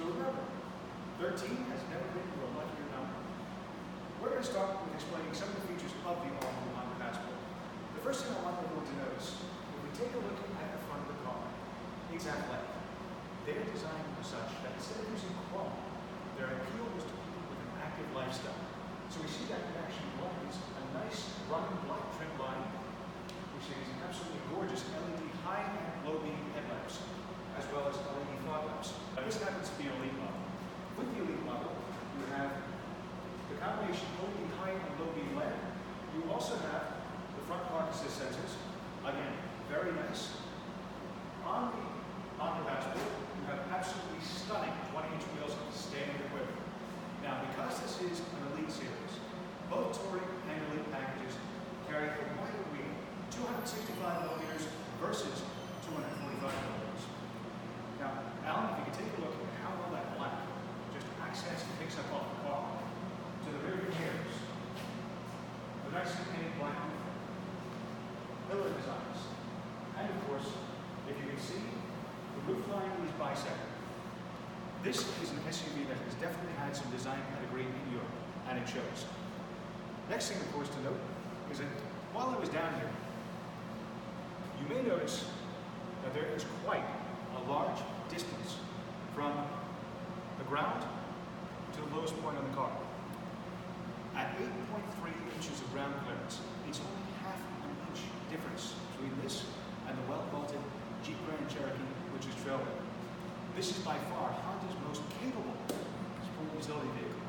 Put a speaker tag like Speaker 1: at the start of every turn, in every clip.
Speaker 1: So remember, 13 has never been a luckier number. We're going to start with explaining some of the features of the all-new Honda Passport. The first thing I want everyone to notice, if we take a look at the front of the car, it's athletic. They're designed such that instead of using chrome, their appeal was to people with an active lifestyle. So we see that in action. One is a nice running black trim line, which is absolutely gorgeous LED high and low beam headlamps, as well as LED fog lamps. Now this happens to be an Elite model. With the Elite model, you have the combination LED high and low beam lamp. You also have the front park assist sensors. Again, very nice. On the Honda Passport, you have absolutely stunning 20-inch wheels of standard equipment. Now, because this is an Elite series, both Touring and Elite packages carry a wider wheel, 265 millimeters versus 245 millimeters. Now, Alan, if you can take a look at how well that black just accents and picks up off the car to the rear view mirrors, the nicely painted black roof, pillar designs, and of course, if you can see, the roof line is bisected. This is an SUV that has definitely had some design pedigree in Europe, and it shows. Next thing, of course, to note is that while I was down here, you may notice that there is quite a large distance from the ground to the lowest point on the car. At 8.3 inches of ground clearance, it's only half an inch difference between this and the well-vaulted Jeep Grand Cherokee, which is trailway. This is by far Honda's most capable sport utility vehicle.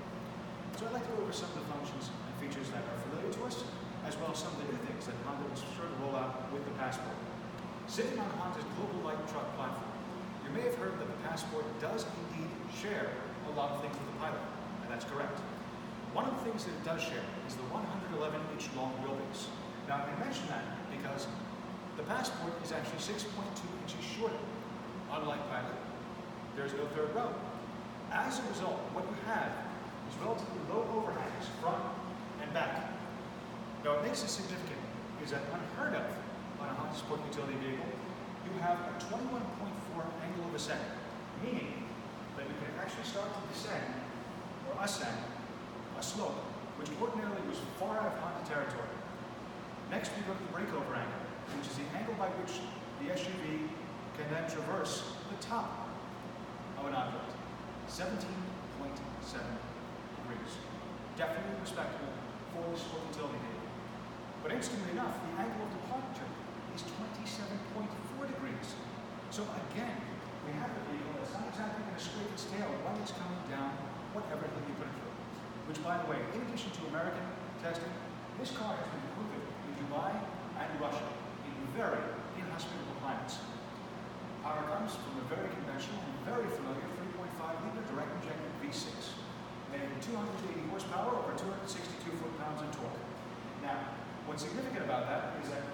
Speaker 1: So I'd like to go over some of the functions and features that are familiar to us, as well as some of the new things that Honda was sure to roll out with the Passport. Sitting on Honda's global light truck platform, you may have heard that the Passport does indeed share a lot of things with the Pilot, and that's correct. One of the things that it does share is the 111-inch long wheelbase. Now, I mention that because the Passport is actually 6.2 inches shorter. Unlike Pilot, there's no third row. As a result, what you have is relatively low overhangs, front and back. Now, what makes this significant is that unheard of on a Honda Sport utility vehicle, you have a 21.4 angle of ascent, meaning that you can actually start to descend or ascend a slope, which ordinarily was far out of Honda territory. Next, we look at the breakover angle, which is the angle by which the SUV can then traverse the top of an object, 17.7 degrees. Definitely respectable for the sport utility vehicle. But interestingly enough, the angle of departure is 27.4 degrees. So again, we have a vehicle that's not exactly going to scrape its tail while it's coming down whatever hill you put it through. Which, by the way, in addition to American testing, this car has been proven in Dubai and Russia in very inhospitable climates. Power comes from a very conventional and very familiar 3.5-liter direct injected V6, made 280 horsepower over 262 foot-pounds of torque. Now, what's significant about that is that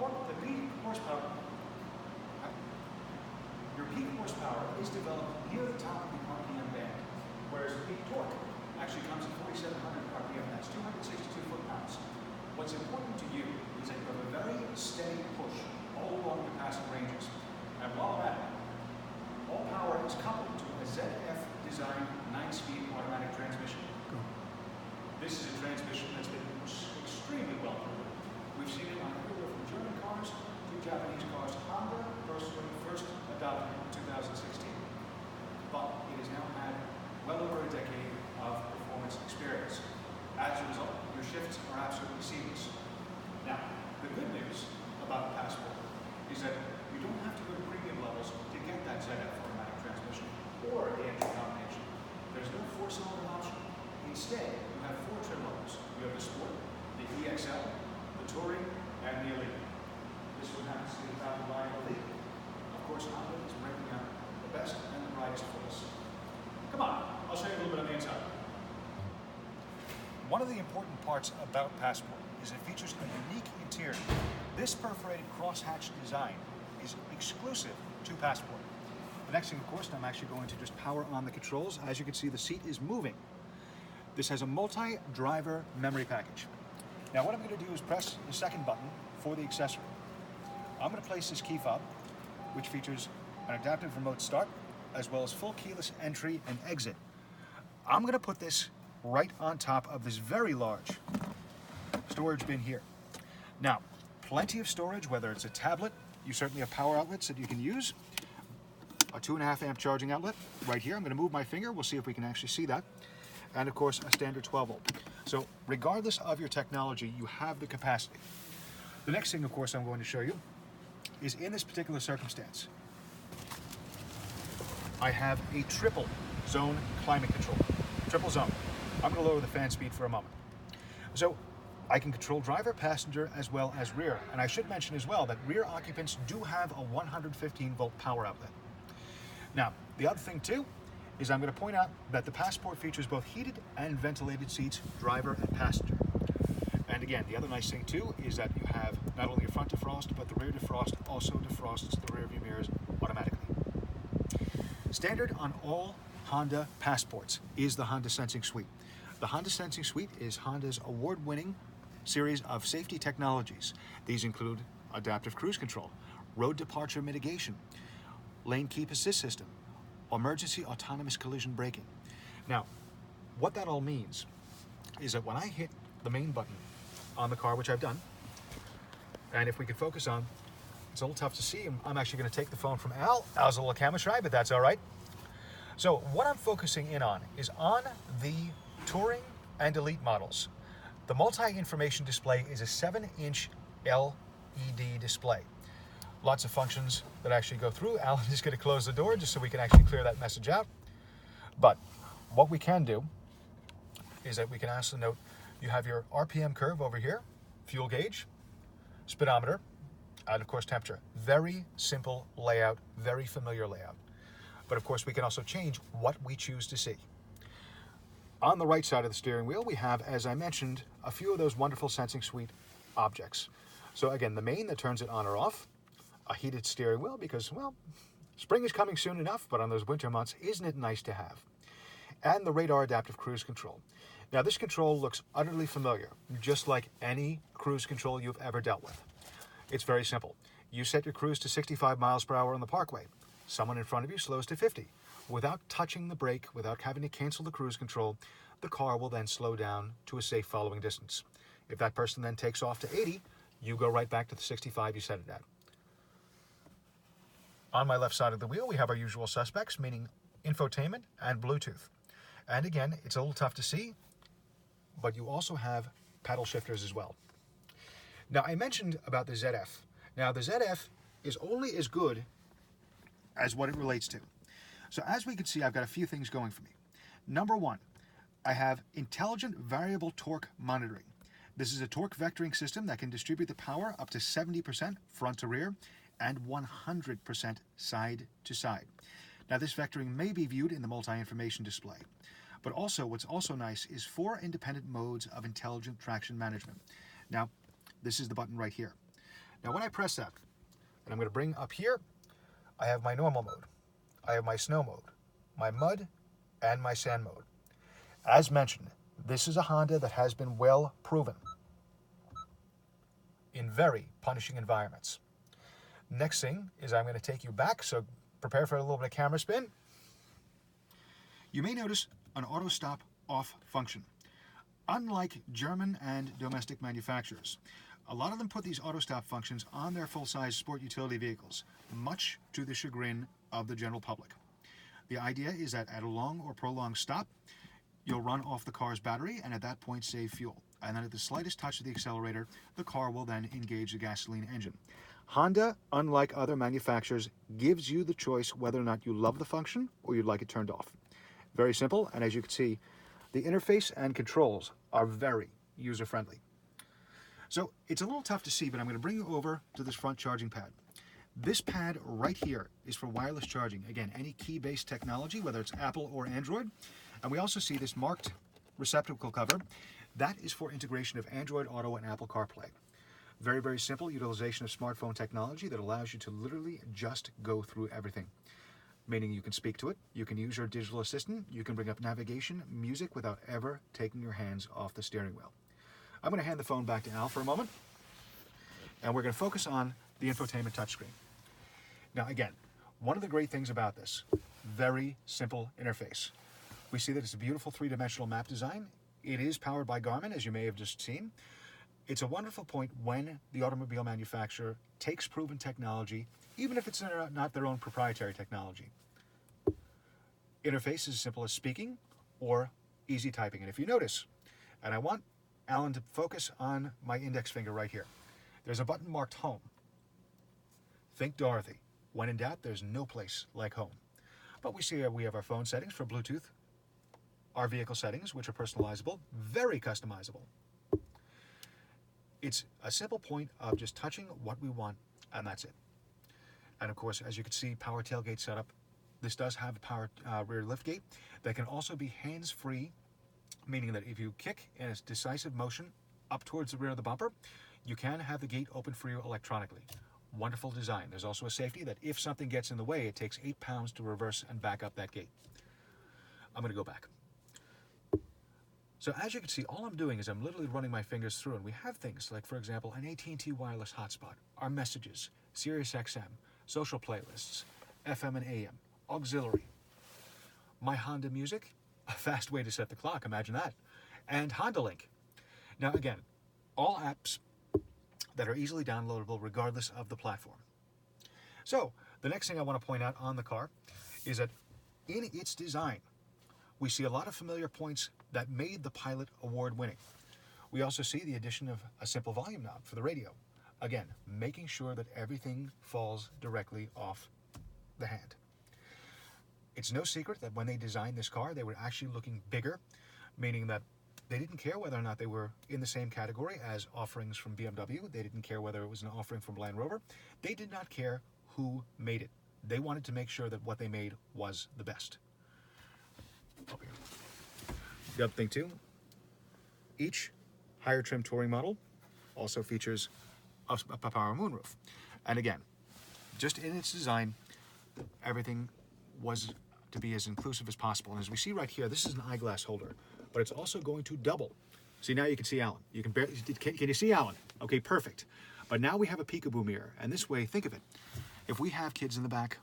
Speaker 1: the peak horsepower, your peak horsepower is developed near the top of the RPM band, whereas the peak torque actually comes at 4,700 RPM, that's 262 foot-pounds. What's important to you is that you have a very steady push all along your passing ranges. And while at it, all power is coupled to a ZF-designed 9-speed automatic transmission. This is a transmission that's been extremely well proven. We've seen it on everywhere from German cars to Japanese cars. Honda first adopted it in 2016. But it has now had well over a decade of performance experience. As a result, your shifts are absolutely seamless. Now, the good news about the Passport is that you don't have to go to premium levels to get that ZF automatic transmission or the engine combination. There's no 4-cylinder option. Instead, you have 4 trim levels. You have the Sport, the EXL, the Touring, and the Elite. This one happens to be the top of the line Elite. Of course, Honda is bringing out the best and the brightest for us. Come on, I'll show you a little bit on the inside. One of the important parts about Passport is it features a unique interior. This perforated crosshatch design is exclusive to Passport. The next thing, of course, I'm actually going to just power on the controls. As you can see, the seat is moving. This has a multi-driver memory package. Now what I'm going to do is press the second button for the accessory. I'm going to place this key fob, which features an adaptive remote start, as well as full keyless entry and exit. I'm going to put this right on top of this very large storage bin here. Now, plenty of storage, whether it's a tablet, you certainly have power outlets that you can use. A 2.5 amp charging outlet right here. I'm going to move my finger. We'll see if we can actually see that. And of course, a standard 12 volt. So regardless of your technology, you have the capacity. The next thing, of course, I'm going to show you is in this particular circumstance, I have a triple zone climate control. Triple zone. I'm going to lower the fan speed for a moment. So I can control driver, passenger, as well as rear. And I should mention as well that rear occupants do have a 115 volt power outlet. Now, the other thing too is I'm going to point out that the Passport features both heated and ventilated seats, driver and passenger. And again, the other nice thing too is that you have not only a front defrost, but the rear defrost also defrosts the rear view mirrors automatically. Standard on all Honda Passports is the Honda Sensing Suite. The Honda Sensing Suite is Honda's award-winning series of safety technologies. These include adaptive cruise control, road departure mitigation, lane keep assist system, emergency autonomous collision braking. Now, what that all means is that when I hit the main button on the car, which I've done, and if we could focus on, it's a little tough to see. I'm actually going to take the phone from Al. Al's a little camera shy, but that's all right. So what I'm focusing in on is on the Touring and Elite models. The multi-information display is a 7-inch LED display. Lots of functions that actually go through. Alan is going to close the door just so we can actually clear that message out. But what we can do is that we can also note you have your RPM curve over here, fuel gauge, speedometer, and of course temperature. Very simple layout, very familiar layout. But of course we can also change what we choose to see. On the right side of the steering wheel, we have, as I mentioned, a few of those wonderful Sensing Suite objects. So again, the main that turns it on or off, a heated steering wheel because, well, spring is coming soon enough, but on those winter months, isn't it nice to have? And the radar adaptive cruise control. Now this control looks utterly familiar, just like any cruise control you've ever dealt with. It's very simple. You set your cruise to 65 miles per hour on the parkway. Someone in front of you slows to 50. Without touching the brake, without having to cancel the cruise control, the car will then slow down to a safe following distance. If that person then takes off to 80, you go right back to the 65 you set it at. On my left side of the wheel, we have our usual suspects, meaning infotainment and Bluetooth. And again, it's a little tough to see, but you also have paddle shifters as well. Now, I mentioned about the ZF. Now, the ZF is only as good as what it relates to. So as we can see, I've got a few things going for me. Number one, I have intelligent variable torque monitoring. This is a torque vectoring system that can distribute the power up to 70% front to rear and 100% side to side. Now this vectoring may be viewed in the multi-information display, but also what's also nice is 4 independent modes of intelligent traction management. Now, this is the button right here. Now when I press that, and I'm going to bring up here, I have my normal mode. I have my snow mode, my mud, and my sand mode. As mentioned, this is a Honda that has been well proven in very punishing environments. Next thing is I'm going to take you back, so prepare for a little bit of camera spin. You may notice an auto stop off function. Unlike German and domestic manufacturers, a lot of them put these auto stop functions on their full-size sport utility vehicles, much to the chagrin of the general public. The idea is that at a long or prolonged stop, you'll run off the car's battery and at that point save fuel. And then at the slightest touch of the accelerator, the car will then engage the gasoline engine. Honda, unlike other manufacturers, gives you the choice whether or not you love the function or you'd like it turned off. Very simple, and as you can see, the interface and controls are very user-friendly. So it's a little tough to see, but I'm going to bring you over to this front charging pad. This pad right here is for wireless charging. Again, any key-based technology, whether it's Apple or Android. And we also see this marked receptacle cover. That is for integration of Android Auto and Apple CarPlay. Very, very simple utilization of smartphone technology that allows you to literally just go through everything. Meaning you can speak to it, you can use your digital assistant, you can bring up navigation, music without ever taking your hands off the steering wheel. I'm going to hand the phone back to Al for a moment, and we're going to focus on the infotainment touchscreen. Now again, one of the great things about this very simple interface. We see that it's a beautiful three-dimensional map design. It is powered by Garmin, as you may have just seen. It's a wonderful point when the automobile manufacturer takes proven technology, even if it's not their own proprietary technology. Interface is as simple as speaking or easy typing. And if you notice, and I want Alan to focus on my index finger right here, there's a button marked Home. Think Dorothy. When in doubt, there's no place like home. But we see we have our phone settings for Bluetooth, our vehicle settings, which are personalizable, very customizable. It's a simple point of just touching what we want, and that's it. And of course, as you can see, power tailgate setup. This does have a power rear liftgate that can also be hands-free, meaning that if you kick in a decisive motion up towards the rear of the bumper, you can have the gate open for you electronically. Wonderful design. There's also a safety that if something gets in the way, it takes 8 pounds to reverse and back up that gate. I'm going to go back. So as you can see, all I'm doing is I'm literally running my fingers through, and we have things like, for example, an AT&T wireless hotspot, our messages, Sirius XM, social playlists, FM and AM, auxiliary, my Honda music, a fast way to set the clock, imagine that, and Honda Link. Now again, all apps that are easily downloadable regardless of the platform. So the next thing I want to point out on the car is that in its design, we see a lot of familiar points that made the Pilot award-winning. We also see the addition of a simple volume knob for the radio. Again, making sure that everything falls directly off the hand. It's no secret that when they designed this car, they were actually looking bigger, meaning that they didn't care whether or not they were in the same category as offerings from BMW. They didn't care whether it was an offering from Land Rover. They did not care who made it. They wanted to make sure that what they made was the best. Okay. The other thing too, each higher trim touring model also features a power moonroof. And again, just in its design, everything was to be as inclusive as possible. And as we see right here, this is an eyeglass holder, but it's also going to double. See, now you can see Alan. You can barely, can you see Alan? Okay, perfect. But now we have a peekaboo mirror. And this way, think of it. If we have kids in the back,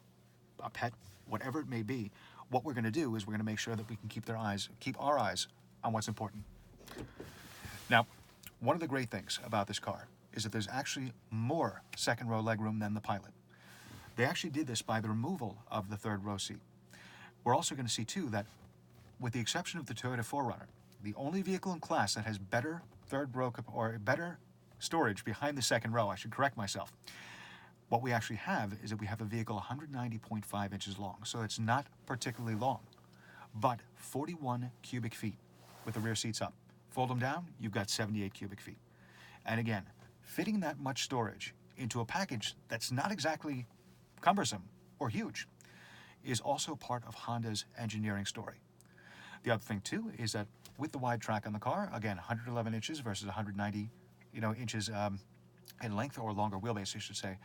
Speaker 1: a pet, whatever it may be, what we're going to do is we're going to make sure that we can keep our eyes on what's important. Now, one of the great things about this car is that there's actually more second row legroom than the Pilot. They actually did this by the removal of the third row seat. We're also going to see too that with the exception of the Toyota 4Runner, the only vehicle in class that has better third row or better storage behind the second row, I should correct myself. What we actually have is that we have a vehicle 190.5 inches long, so it's not particularly long, but 41 cubic feet with the rear seats up. Fold them down, you've got 78 cubic feet. And again, fitting that much storage into a package that's not exactly cumbersome or huge is also part of Honda's engineering story. The other thing too is that with the wide track on the car, again, 111 inches versus 190 inches in length, or longer wheelbase, I should say,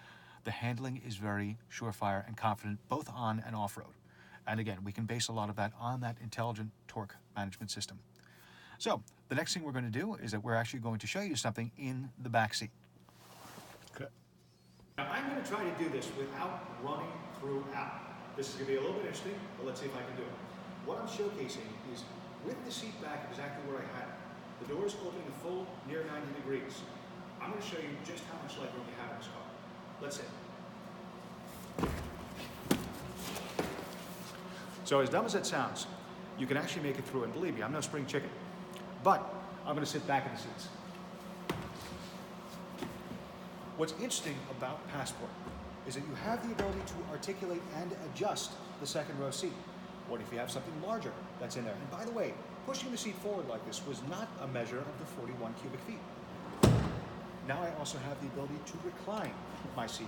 Speaker 1: the handling is very surefire and confident both on and off-road. And again, we can base a lot of that on that intelligent torque management system. So the next thing we're going to do is that we're actually going to show you something in the back seat. Okay. Now I'm going to try to do this without running through Alan. This is going to be a little bit interesting, but let's see if I can do it. What I'm showcasing is with the seat back exactly where I had it. The doors opening a full near 90 degrees. I'm going to show you just how much legroom we have in this car. Let's see. So as dumb as it sounds, you can actually make it through, and believe me, I'm no spring chicken. But I'm going to sit back in the seats. What's interesting about Passport is that you have the ability to articulate and adjust the second row seat. What if you have something larger that's in there? And by the way, pushing the seat forward like this was not a measure of the 41 cubic feet. Now I also have the ability to recline my seat,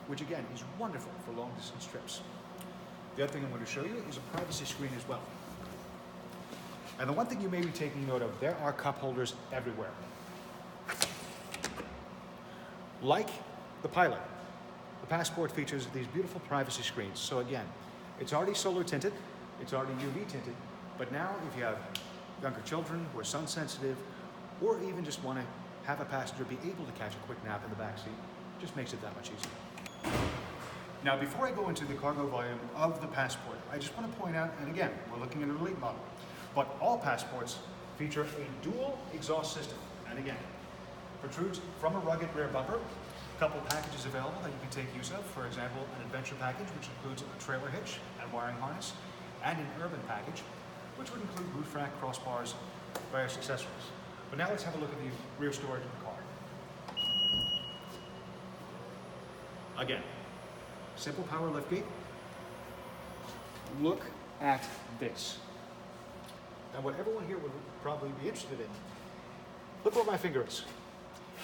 Speaker 1: which again is wonderful for long distance trips. The other thing I'm going to show you is a privacy screen as well. And the one thing you may be taking note of, there are cup holders everywhere. Like the Pilot, the Passport features these beautiful privacy screens. So again, it's already solar tinted, it's already UV tinted, but now if you have younger children who are sun sensitive, or even just want to have a passenger be able to catch a quick nap in the back seat, just makes it that much easier. Now, before I go into the cargo volume of the Passport, I just want to point out, and again, we're looking at an elite model, but all Passports feature a dual exhaust system. And again, protrudes from a rugged rear bumper. A couple packages available that you can take use of. For example, an adventure package, which includes a trailer hitch and wiring harness, and an urban package, which would include roof rack, crossbars, various accessories. But now let's have a look at the rear storage of the car. Again, simple power liftgate. Look at this. And what everyone here would probably be interested in, look where my finger is.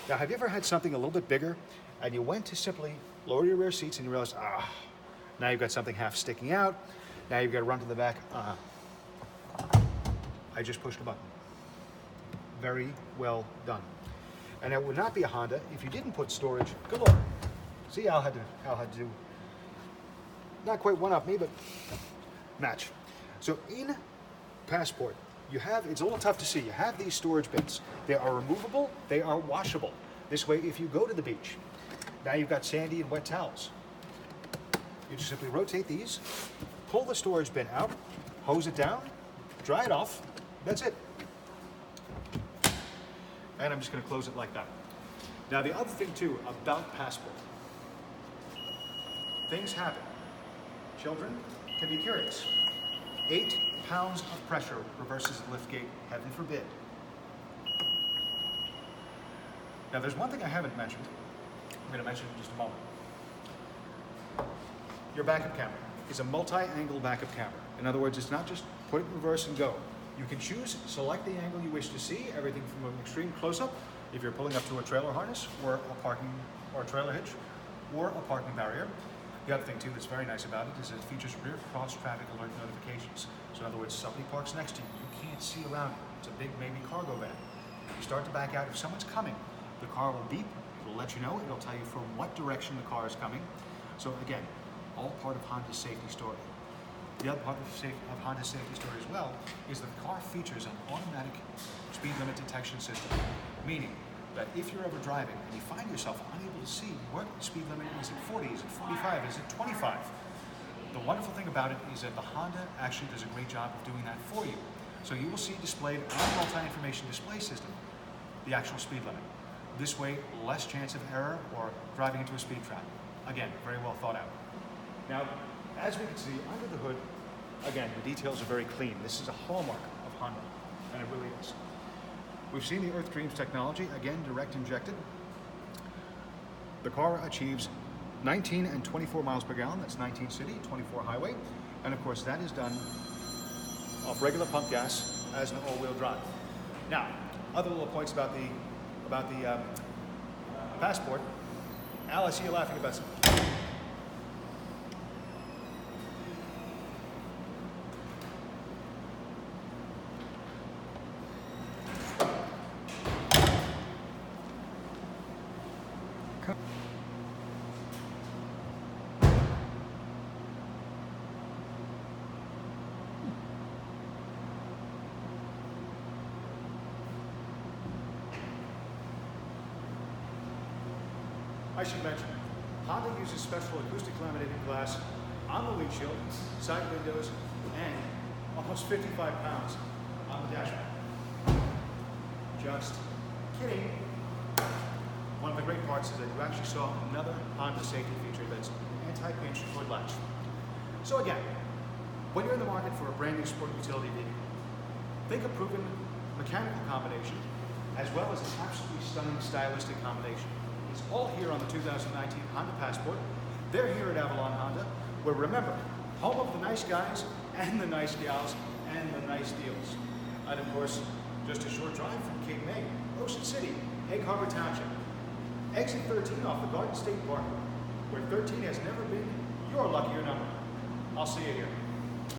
Speaker 1: Now, have you ever had something a little bit bigger and you went to simply lower your rear seats and you realize, now you've got something half sticking out. Now you've got to run to the back. I just pushed a button. Very well done. And it would not be a Honda if you didn't put storage galore. See, Al had to not quite one up me, but match. So in Passport, you have, it's a little tough to see, you have these storage bins. They are removable, they are washable. This way, if you go to the beach, now you've got sandy and wet towels. You just simply rotate these, pull the storage bin out, hose it down, dry it off, that's it. And I'm just gonna close it like that. Now the other thing too about Passport, things happen. Children can be curious. 8 pounds of pressure reverses the liftgate, heaven forbid. Now there's one thing I haven't mentioned. I'm going to mention in just a moment. Your backup camera is a multi-angle backup camera. In other words, it's not just put it in reverse and go. You can choose, select the angle you wish to see, everything from an extreme close-up, if you're pulling up to a trailer harness, or a parking, or a trailer hitch, or a parking barrier. The other thing too that's very nice about it is it features rear cross traffic alert notifications. So in other words, somebody parks next to you, you can't see around it. It's a big, maybe cargo van. You start to back out, if someone's coming, the car will beep, it'll let you know, it'll tell you from what direction the car is coming. So again, all part of Honda's safety story. The other part of Honda's safety story as well is that the car features an automatic speed limit detection system, meaning that if you're ever driving and you find yourself unable to see what speed limit is it 40, is it 45, is it 25? The wonderful thing about it is that the Honda actually does a great job of doing that for you. So you will see displayed on the multi-information display system the actual speed limit. This way, less chance of error or driving into a speed trap. Again, very well thought out. Now, as we can see under the hood, again, the details are very clean. This is a hallmark of Honda, and it really is. We've seen the Earth Dreams technology, again, direct injected. The car achieves 19 and 24 miles per gallon. That's 19 city, 24 highway. And of course, that is done off regular pump gas as an all-wheel drive. Now, other little points about the Passport. Al, I see you laughing about something. I should mention, Honda uses special acoustic laminated glass on the windshield, side windows, and almost 55 pounds on the dashboard. Just kidding. One of the great parts is that you actually saw another Honda safety feature that's anti-pinch hood latch. So again, when you're in the market for a brand new sport utility vehicle, think a proven mechanical combination as well as an absolutely stunning stylistic combination. It's all here on the 2019 Honda Passport. They're here at Avalon Honda, where remember, home of the nice guys and the nice gals and the nice deals. And of course, just a short drive from Cape May, Ocean City, Egg Harbor Township. Exit 13 off the Garden State Park, where 13 has never been your luckier number. I'll see you here.